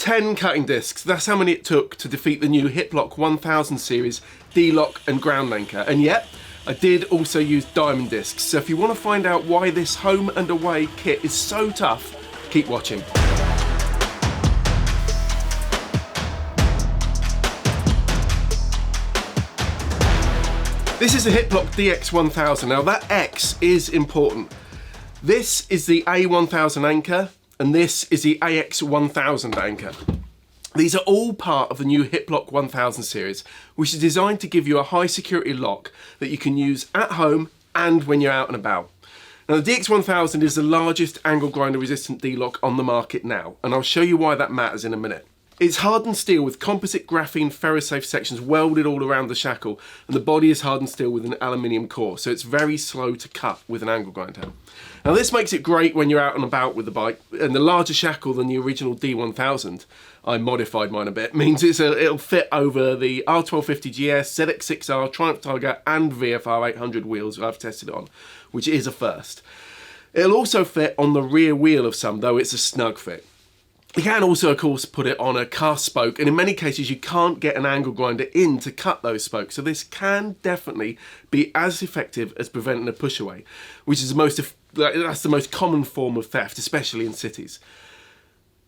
10 cutting discs, that's how many it took to defeat the new Hiplok 1000 series D-lock and ground anchor. And yet, I did also use diamond discs. So if you want to find out why this home and away kit is so tough, keep watching. This is the Hiplok DX1000. Now that X is important. This is the A1000 anchor, and this is the AX1000 anchor. These are all part of the new Hiplok 1000 series, which is designed to give you a high security lock that you can use at home and when you're out and about. Now the DX1000 is the largest angle grinder resistant D-lock on the market now, and I'll show you why that matters in a minute. It's hardened steel with composite graphene ferrosafe sections welded all around the shackle, and the body is hardened steel with an aluminium core, so it's very slow to cut with an angle grinder. Now this makes it great when you're out and about with the bike, and the larger shackle than the original D1000, I modified mine a bit, means it'll fit over the R1250 GS, ZX6R, Triumph Tiger and VFR 800 wheels I've tested it on, which is a first. It'll also fit on the rear wheel of some, though it's a snug fit. You can also, of course, put it on a cast spoke, and in many cases you can't get an angle grinder in to cut those spokes, so this can definitely be as effective as preventing a push away, which is that's the most common form of theft, especially in cities.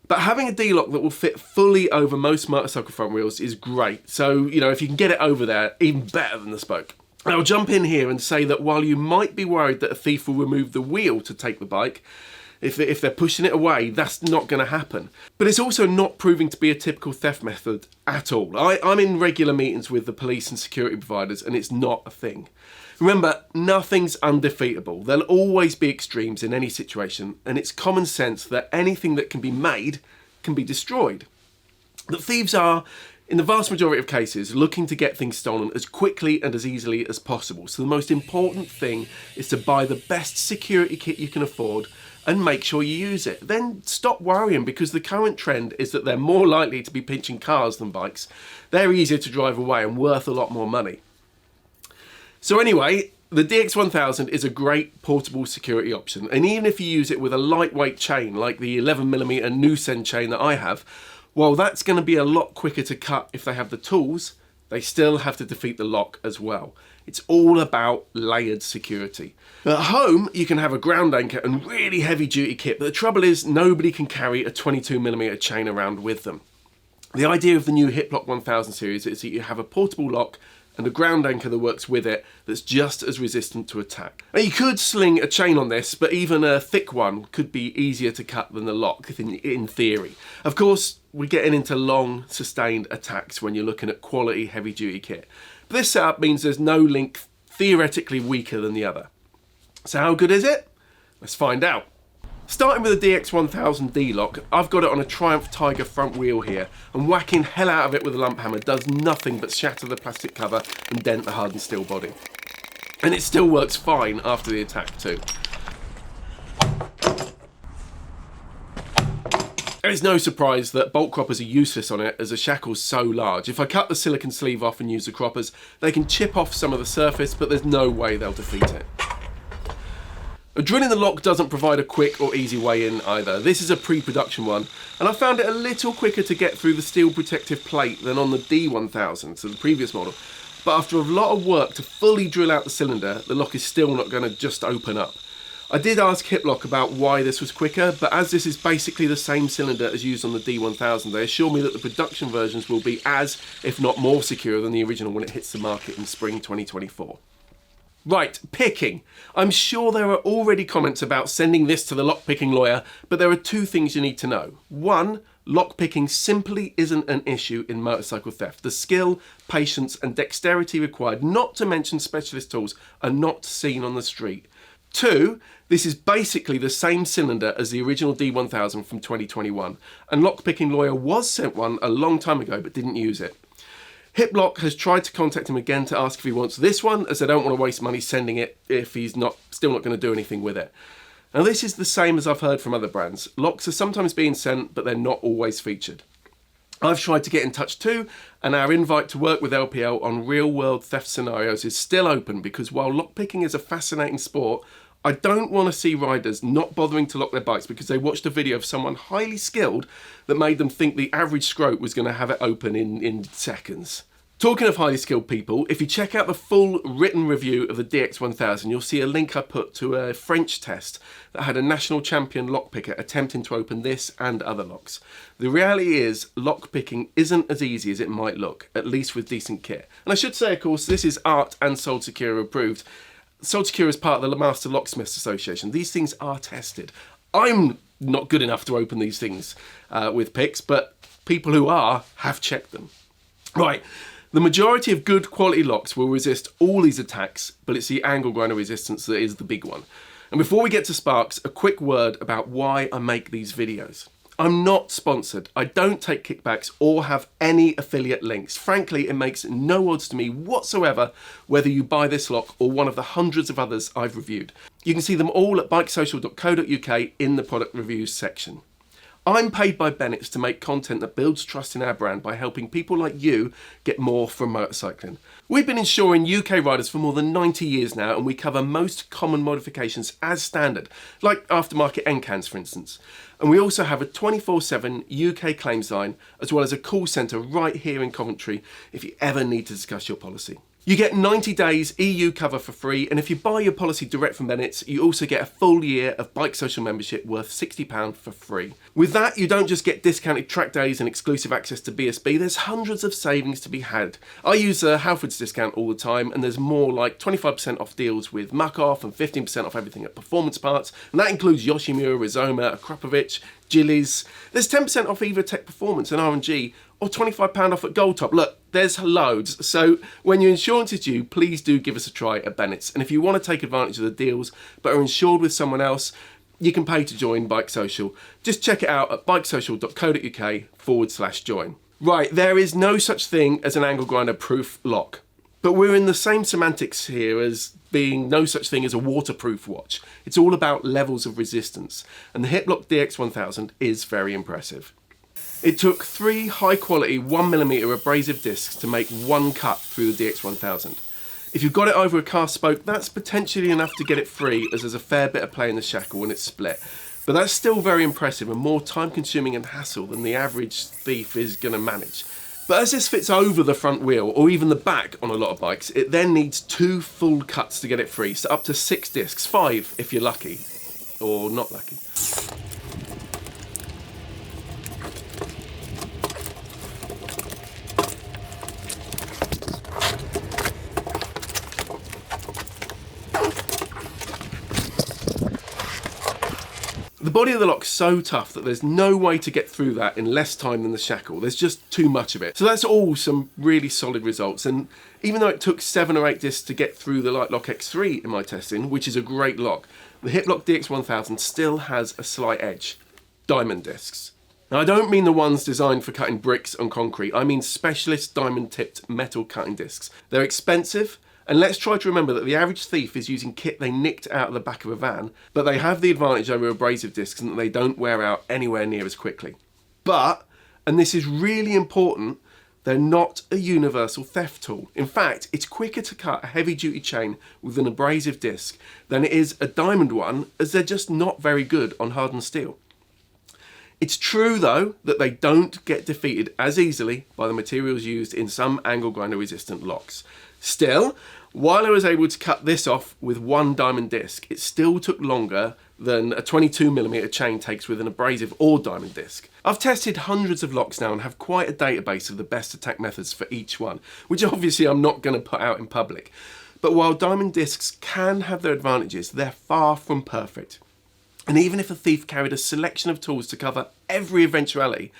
But having a D-lock that will fit fully over most motorcycle front wheels is great, so if you can get it over there, even better than the spoke. I'll jump in here and say that while you might be worried that a thief will remove the wheel to take the bike, if they're pushing it away, that's not going to happen. But it's also not proving to be a typical theft method at all. I'm in regular meetings with the police and security providers, and it's not a thing. Remember, nothing's undefeatable. There'll always be extremes in any situation, and it's common sense that anything that can be made can be destroyed. The thieves are, in the vast majority of cases, looking to get things stolen as quickly and as easily as possible. So the most important thing is to buy the best security kit you can afford and make sure you use it. Then stop worrying, because the current trend is that they're more likely to be pinching cars than bikes. They're easier to drive away and worth a lot more money. So anyway, the DX1000 is a great portable security option, and even if you use it with a lightweight chain like the 11mm Nusen chain that I have, while that's going to be a lot quicker to cut if they have the tools, they still have to defeat the lock as well. It's all about layered security. At home, you can have a ground anchor and really heavy duty kit, but the trouble is nobody can carry a 22mm chain around with them. The idea of the new Hiplok 1000 series is that you have a portable lock and a ground anchor that works with it that's just as resistant to attack. Now you could sling a chain on this, but even a thick one could be easier to cut than the lock in theory. Of course, we're getting into long, sustained attacks when you're looking at quality heavy duty kit. But this setup means there's no link theoretically weaker than the other. So how good is it? Let's find out. Starting with the DX1000 D-lock, I've got it on a Triumph Tiger front wheel here, and whacking hell out of it with a lump hammer does nothing but shatter the plastic cover and dent the hardened steel body. And it still works fine after the attack too. It's no surprise that bolt croppers are useless on it, as the shackle's so large. If I cut the silicone sleeve off and use the croppers, they can chip off some of the surface, but there's no way they'll defeat it. Drilling the lock doesn't provide a quick or easy way in either. This is a pre-production one, and I found it a little quicker to get through the steel protective plate than on the D1000, so the previous model. But after a lot of work to fully drill out the cylinder, the lock is still not going to just open up. I did ask Hiplok about why this was quicker, but as this is basically the same cylinder as used on the D1000, they assure me that the production versions will be as, if not more secure than the original when it hits the market in spring 2024. Right, picking. I'm sure there are already comments about sending this to the lock-picking lawyer, but there are two things you need to know. One, lock-picking simply isn't an issue in motorcycle theft. The skill, patience and dexterity required, not to mention specialist tools, are not seen on the street. Two, this is basically the same cylinder as the original D1000 from 2021, and lock-picking lawyer was sent one a long time ago but didn't use it. Hiplok has tried to contact him again to ask if he wants this one, as they don't want to waste money sending it if he's still not going to do anything with it. Now this is the same as I've heard from other brands. Locks are sometimes being sent, but they're not always featured. I've tried to get in touch too, and our invite to work with LPL on real-world theft scenarios is still open, because while lockpicking is a fascinating sport, I don't want to see riders not bothering to lock their bikes because they watched a video of someone highly skilled that made them think the average scrote was going to have it open in seconds. Talking of highly skilled people, if you check out the full written review of the DX1000, you'll see a link I put to a French test that had a national champion lockpicker attempting to open this and other locks. The reality is, lockpicking isn't as easy as it might look, at least with decent kit. And I should say, of course, this is ART and Sold Secure approved. Sold Secure is part of the Master Locksmiths Association. These things are tested. I'm not good enough to open these things with picks, but people who are have checked them. Right. The majority of good quality locks will resist all these attacks, but it's the angle grinder resistance that is the big one. And before we get to sparks, a quick word about why I make these videos. I'm not sponsored, I don't take kickbacks or have any affiliate links. Frankly, it makes no odds to me whatsoever whether you buy this lock or one of the hundreds of others I've reviewed. You can see them all at bikesocial.co.uk in the product reviews section. I'm paid by Bennett's to make content that builds trust in our brand by helping people like you get more from motorcycling. We've been insuring UK riders for more than 90 years now, and we cover most common modifications as standard, like aftermarket NCANs for instance. And we also have a 24/7 UK claims line, as well as a call centre right here in Coventry if you ever need to discuss your policy. You get 90 days EU cover for free, and if you buy your policy direct from Bennett's, you also get a full year of Bike Social membership worth £60 for free. With that, you don't just get discounted track days and exclusive access to BSB, there's hundreds of savings to be had. I use a Halford's discount all the time, and there's more like 25% off deals with Muck Off and 15% off everything at Performance Parts, and that includes Yoshimura, Rizoma, Akrapovic, Gillies. There's 10% off either Tech Performance and R&G, or £25 off at Gold Top. Look, there's loads. So when your insurance is due, please do give us a try at Bennett's. And if you want to take advantage of the deals but are insured with someone else, you can pay to join Bike Social. Just check it out at bikesocial.co.uk/join. Right, there is no such thing as an angle grinder proof lock. But we're in the same semantics here as being no such thing as a waterproof watch. It's all about levels of resistance. And the Hiplok DX1000 is very impressive. It took 3 high-quality 1mm abrasive discs to make one cut through the DX1000. If you've got it over a cast spoke, that's potentially enough to get it free, as there's a fair bit of play in the shackle when it's split. But that's still very impressive and more time-consuming and hassle than the average thief is going to manage. But as this fits over the front wheel, or even the back on a lot of bikes, it then needs 2 full cuts to get it free, so up to 6 discs, 5 if you're lucky, or not lucky. The body of the lock's so tough that there's no way to get through that in less time than the shackle. There's just too much of it. So that's all some really solid results. And even though it took 7 or 8 discs to get through the Hiplok X3 in my testing, which is a great lock, the Hiplok DX1000 still has a slight edge. Diamond discs. Now I don't mean the ones designed for cutting bricks and concrete. I mean specialist diamond tipped metal cutting discs. They're expensive. And let's try to remember that the average thief is using kit they nicked out of the back of a van, but they have the advantage over abrasive discs in that they don't wear out anywhere near as quickly. But, and this is really important, they're not a universal theft tool. In fact, it's quicker to cut a heavy duty chain with an abrasive disc than it is a diamond one, as they're just not very good on hardened steel. It's true though that they don't get defeated as easily by the materials used in some angle grinder resistant locks. Still, while I was able to cut this off with 1 diamond disc, it still took longer than a 22mm chain takes with an abrasive or diamond disc. I've tested hundreds of locks now and have quite a database of the best attack methods for each one, which obviously I'm not going to put out in public. But while diamond discs can have their advantages, they're far from perfect. And even if a thief carried a selection of tools to cover every eventuality,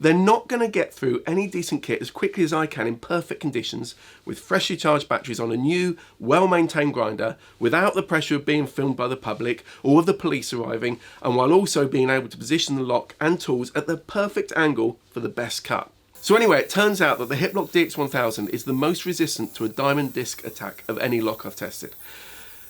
they're not going to get through any decent kit as quickly as I can in perfect conditions with freshly charged batteries on a new, well-maintained grinder without the pressure of being filmed by the public or of the police arriving, and while also being able to position the lock and tools at the perfect angle for the best cut. So anyway, it turns out that the Hiplok DX1000 is the most resistant to a diamond disc attack of any lock I've tested.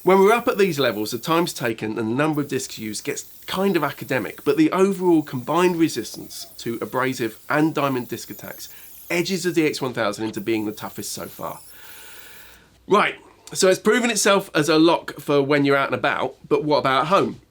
When we're up at these levels, the times taken and the number of discs used gets kind of academic, but the overall combined resistance to abrasive and diamond disc attacks edges the DX1000 into being the toughest so far. Right, So it's proven itself as a lock for when you're out and about, but what about at home?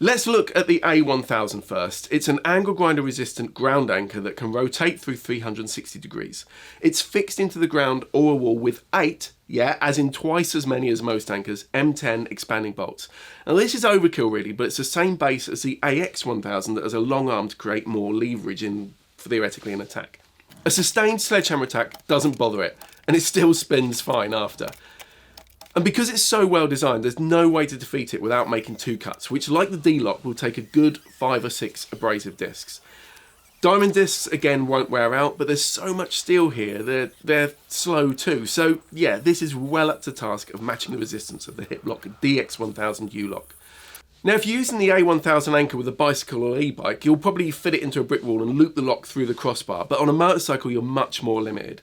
Let's look at the A1000 first. It's an angle grinder resistant ground anchor that can rotate through 360 degrees. It's fixed into the ground or a wall with 8, as in twice as many as most anchors, M10 expanding bolts. Now this is overkill really, but it's the same base as the AX1000 that has a long arm to create more leverage in, theoretically, an attack. A sustained sledgehammer attack doesn't bother it, and it still spins fine after. And because it's so well designed, there's no way to defeat it without making 2 cuts, which, like the D-lock, will take a good 5 or 6 abrasive discs. Diamond discs, again, won't wear out, but there's so much steel here, they're slow too. So yeah, this is well up to the task of matching the resistance of the Hiplok DX1000 U-lock. Now, if you're using the A1000 anchor with a bicycle or e-bike, you'll probably fit it into a brick wall and loop the lock through the crossbar, but on a motorcycle, you're much more limited.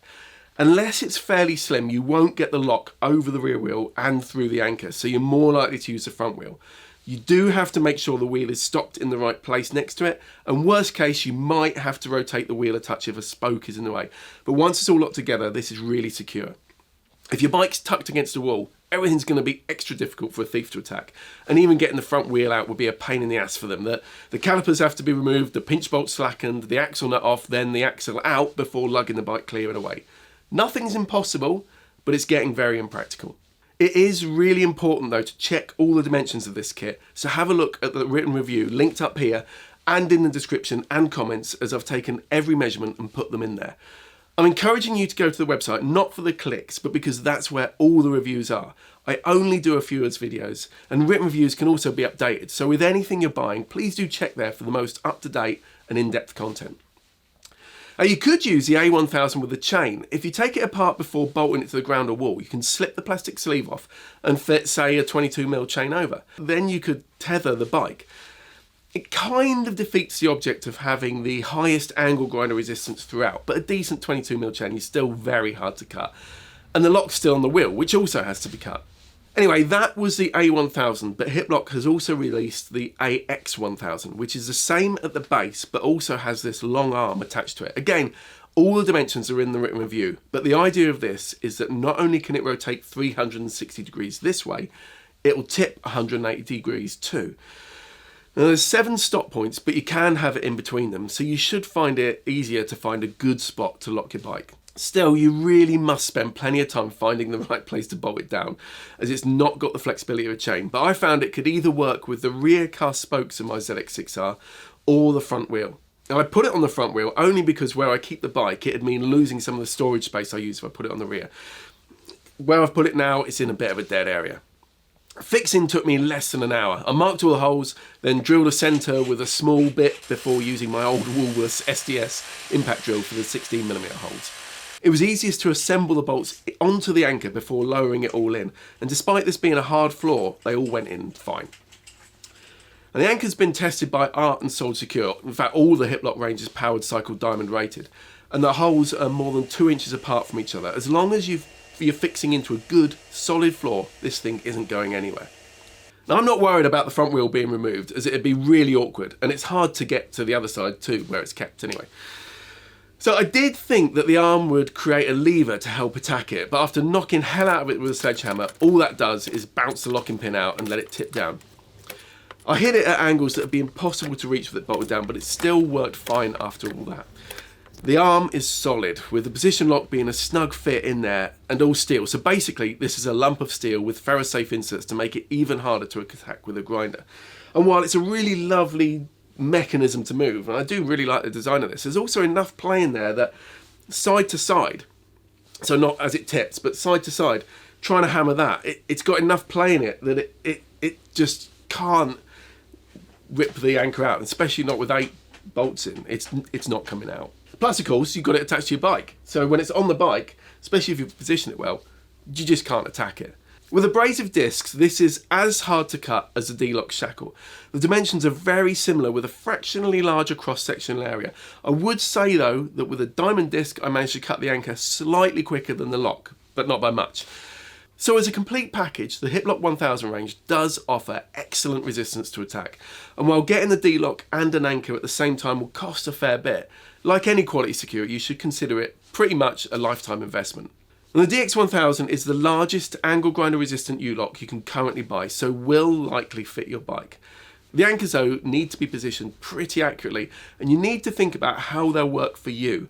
Unless it's fairly slim, you won't get the lock over the rear wheel and through the anchor, so you're more likely to use the front wheel. You do have to make sure the wheel is stopped in the right place next to it, and worst case, you might have to rotate the wheel a touch if a spoke is in the way. But once it's all locked together, this is really secure. If your bike's tucked against the wall, everything's going to be extra difficult for a thief to attack, and even getting the front wheel out would be a pain in the ass for them. The calipers have to be removed, the pinch bolt slackened, the axle nut off, then the axle out before lugging the bike clear and away. Nothing's impossible, but it's getting very impractical. It is really important though to check all the dimensions of this kit, so have a look at the written review linked up here and in the description and comments, as I've taken every measurement and put them in there. I'm encouraging you to go to the website, not for the clicks, but because that's where all the reviews are. I only do a few as videos, and written reviews can also be updated, so with anything you're buying, please do check there for the most up-to-date and in-depth content. Now, you could use the A1000 with a chain. If you take it apart before bolting it to the ground or wall, you can slip the plastic sleeve off and fit, say, a 22mm chain over. Then you could tether the bike. It kind of defeats the object of having the highest angle grinder resistance throughout, but a decent 22mm chain is still very hard to cut. And the lock's still on the wheel, which also has to be cut. Anyway, that was the A1000, but Hiplok has also released the AX1000, which is the same at the base, but also has this long arm attached to it. Again, all the dimensions are in the written review, but the idea of this is that not only can it rotate 360 degrees this way, it will tip 180 degrees too. Now, there's 7 stop points, but you can have it in between them, so you should find it easier to find a good spot to lock your bike. Still, you really must spend plenty of time finding the right place to bolt it down, as it's not got the flexibility of a chain, but I found it could either work with the rear cast spokes of my ZX6R or the front wheel. Now, I put it on the front wheel only because where I keep the bike, it'd mean losing some of the storage space I use if I put it on the rear. Where I've put it now, it's in a bit of a dead area. Fixing took me less than an hour. I marked all the holes, then drilled a centre with a small bit before using my old Woolworths SDS impact drill for the 16mm holes. It was easiest to assemble the bolts onto the anchor before lowering it all in, and despite this being a hard floor, they all went in fine. And the anchor's been tested by Art and Sold Secure. In fact, all the Hiplok range is powered cycle diamond rated, and the holes are more than 2 inches apart from each other. As long as you're fixing into a good, solid floor, this thing isn't going anywhere. Now, I'm not worried about the front wheel being removed, as it'd be really awkward, and it's hard to get to the other side too, where it's kept anyway. So I did think that the arm would create a lever to help attack it, but after knocking hell out of it with a sledgehammer, all that does is bounce the locking pin out and let it tip down. I hit it at angles that would be impossible to reach with it bolted down, but it still worked fine after all that. The arm is solid, with the position lock being a snug fit in there and all steel. So basically, this is a lump of steel with ferrosafe inserts to make it even harder to attack with a grinder. And while it's a really lovely mechanism to move, and I do really like the design of this, there's also enough play in there that side to side, so not as it tips, but side to side, trying to hammer that, it's got enough play in it that it just can't rip the anchor out, especially not with 8 bolts in. It's not coming out. Plus, of course, you've got it attached to your bike, so when it's on the bike, especially if you position it well, you just can't attack it. With abrasive discs, this is as hard to cut as the D-lock shackle. The dimensions are very similar with a fractionally larger cross-sectional area. I would say though that with a diamond disc I managed to cut the anchor slightly quicker than the lock, but not by much. So as a complete package, the Hiplok 1000 range does offer excellent resistance to attack. And while getting the D-lock and an anchor at the same time will cost a fair bit, like any quality security, you should consider it pretty much a lifetime investment. And the DX1000 is the largest angle grinder resistant U-lock you can currently buy, so will likely fit your bike. The anchors though need to be positioned pretty accurately, and you need to think about how they'll work for you.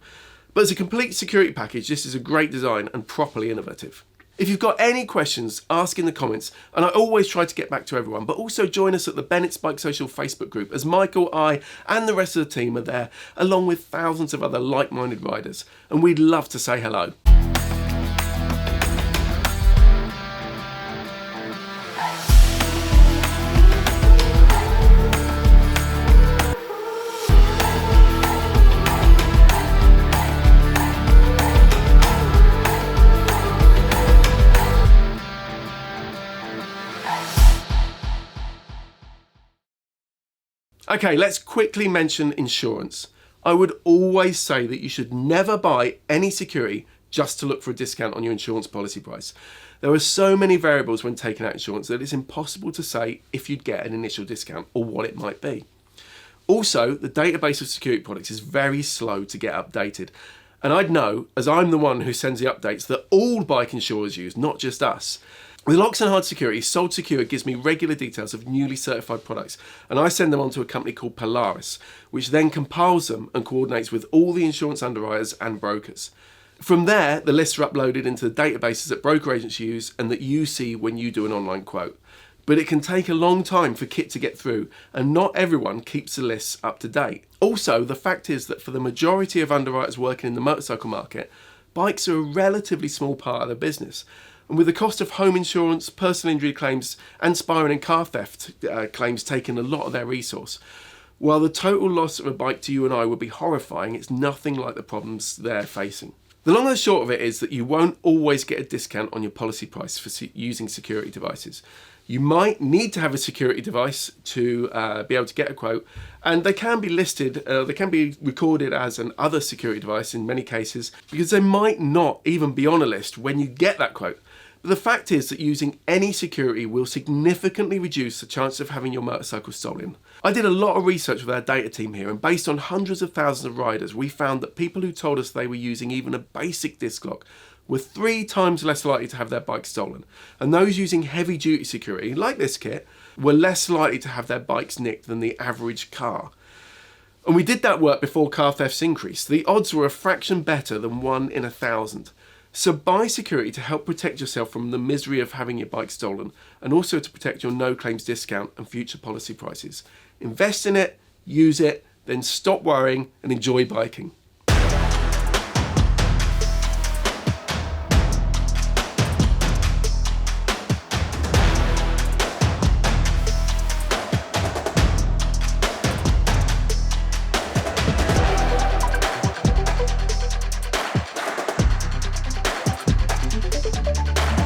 But as a complete security package, this is a great design and properly innovative. If you've got any questions, ask in the comments, and I always try to get back to everyone, but also join us at the Bennett's Bike Social Facebook group, as Michael, I and the rest of the team are there, along with thousands of other like-minded riders, and we'd love to say hello. Okay, let's quickly mention insurance. I would always say that you should never buy any security just to look for a discount on your insurance policy price. There are so many variables when taking out insurance that it's impossible to say if you'd get an initial discount or what it might be. Also, the database of security products is very slow to get updated. And I'd know, as I'm the one who sends the updates, that all bike insurers use, not just us. With Locks and Hard Security, Sold Secure gives me regular details of newly certified products, and I send them on to a company called Polaris, which then compiles them and coordinates with all the insurance underwriters and brokers. From there, the lists are uploaded into the databases that broker agents use and that you see when you do an online quote. But it can take a long time for kit to get through, and not everyone keeps the lists up to date. Also, the fact is that for the majority of underwriters working in the motorcycle market, bikes are a relatively small part of their business. And with the cost of home insurance, personal injury claims, and spiraling and car theft claims taking a lot of their resource, while the total loss of a bike to you and I would be horrifying, it's nothing like the problems they're facing. The long and the short of it is that you won't always get a discount on your policy price for using security devices. You might need to have a security device to be able to get a quote, and they can be listed, they can be recorded as an other security device in many cases, because they might not even be on a list when you get that quote. But the fact is that using any security will significantly reduce the chance of having your motorcycle stolen. I did a lot of research with our data team here, and based on hundreds of thousands of riders, we found that people who told us they were using even a basic disc lock were 3 times less likely to have their bike stolen. And those using heavy duty security, like this kit, were less likely to have their bikes nicked than the average car. And we did that work before car thefts increased. The odds were a fraction better than 1 in 1,000. So buy security to help protect yourself from the misery of having your bike stolen, and also to protect your no claims discount and future policy prices. Invest in it, use it, then stop worrying and enjoy biking.